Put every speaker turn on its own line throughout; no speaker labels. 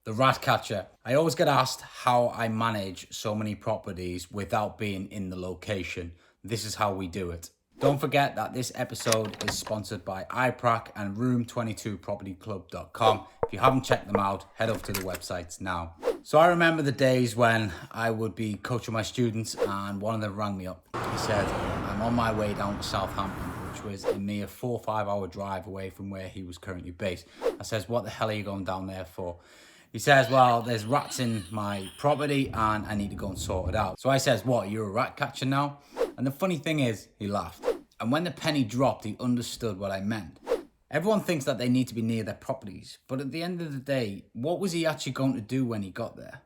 The rat catcher. I always get asked how I manage so many properties without being in the location. This is how we do it. Don't forget that this episode is sponsored by iPrac and room22propertyclub.com. If you haven't checked them out, head over to the websites now. So I remember the days when I would be coaching my students and one of them rang me up. He said, I'm on my way down to Southampton, which was a mere 4 or 5 hour drive away from where he was currently based. I says, what the hell are you going down there for? He says, well, there's rats in my property and I need to go and sort it out. So I says, what, you're a rat catcher now? And the funny thing is, he laughed. And when the penny dropped, he understood what I meant. Everyone thinks that they need to be near their properties. But at the end of the day, what was he actually going to do when he got there?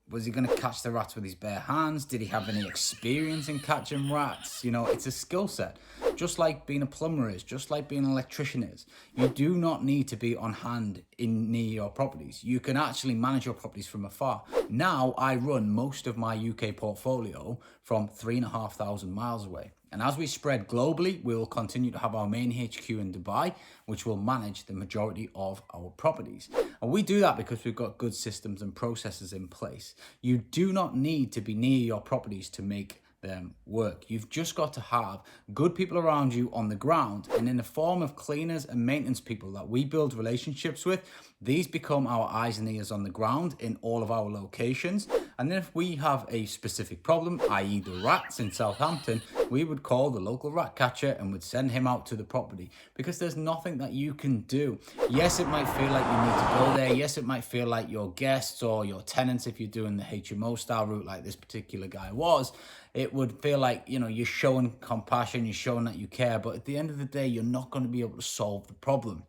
Was he going to catch the rats with his bare hands? Did he have any experience in catching rats? You know, it's a skill set. Just like being a plumber is, just like being an electrician is. You do not need to be on hand near your properties. You can actually manage your properties from afar. Now, I run most of my UK portfolio from 3,500 miles away. And as we spread globally, we will continue to have our main HQ in Dubai, which will manage the majority of our properties. And we do that because we've got good systems and processes in place. You do not need to be near your properties to make them work. You've just got to have good people around you on the ground, and in the form of cleaners and maintenance people that we build relationships with. These become our eyes and ears on the ground in all of our locations. And then if we have a specific problem, i.e. the rats in Southampton, we would call the local rat catcher and would send him out to the property, because there's nothing that you can do. Yes, it might feel like you need to go there. Yes, it might feel like your guests or your tenants, if you're doing the HMO style route like this particular guy was, it would feel like, you know, you're showing compassion, you're showing that you care, but at the end of the day, you're not going to be able to solve the problem.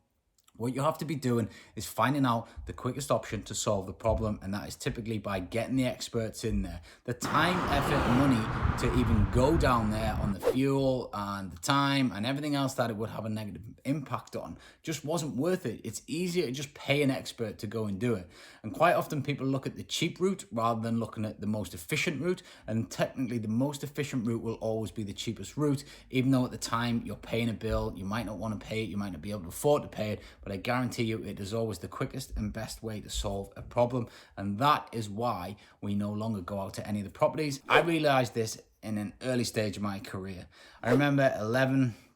What you have to be doing is finding out the quickest option to solve the problem, and that is typically by getting the experts in there. The time, effort, money to even go down there on the fuel and the time and everything else that it would have a negative impact on just wasn't worth it. It's easier to just pay an expert to go and do it. And quite often people look at the cheap route rather than looking at the most efficient route. And technically the most efficient route will always be the cheapest route, even though at the time you're paying a bill, you might not want to pay it, you might not be able to afford to pay it, but I guarantee you it is always the quickest and best way to solve a problem. And that is why we no longer go out to any of the properties. I realized this in an early stage of my career. I remember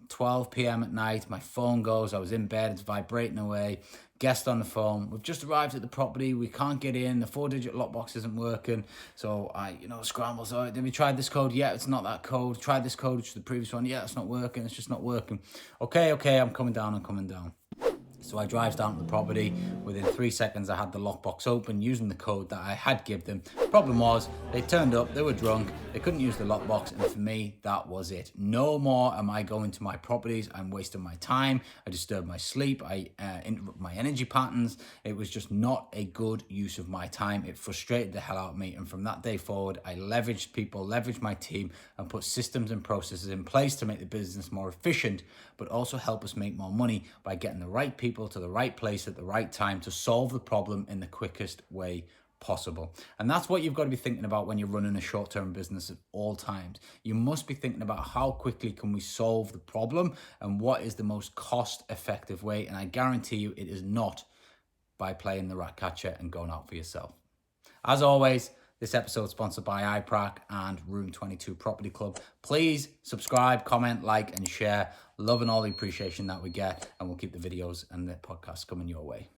12 p.m. at night, my phone goes, I was in bed, it's vibrating away, guest on the phone, we've just arrived at the property, we can't get in, the 4-digit lockbox isn't working. So I, scramble, so have you tried this code? Yeah, it's not that code. Tried this code, which is the previous one. Yeah, it's not working, it's just not working. Okay, I'm coming down. So I drives down to the property. Within 3 seconds, I had the lockbox open using the code that I had given them. Problem was, they turned up, they were drunk, they couldn't use the lockbox, and for me, that was it. No more am I going to my properties. I'm wasting my time. I disturb my sleep. I interrupt my energy patterns. It was just not a good use of my time. It frustrated the hell out of me. And from that day forward, I leveraged people, leveraged my team, and put systems and processes in place to make the business more efficient, but also help us make more money by getting the right people to the right place at the right time to solve the problem in the quickest way possible. And that's what you've got to be thinking about when you're running a short-term business at all times. You must be thinking about how quickly can we solve the problem and what is the most cost-effective way. And I guarantee you it is not by playing the rat catcher and going out for yourself. As always, this episode is sponsored by iPrac and Room 22 Property Club. Please subscribe, comment, like, and share. Loving all the appreciation that we get, and we'll keep the videos and the podcasts coming your way.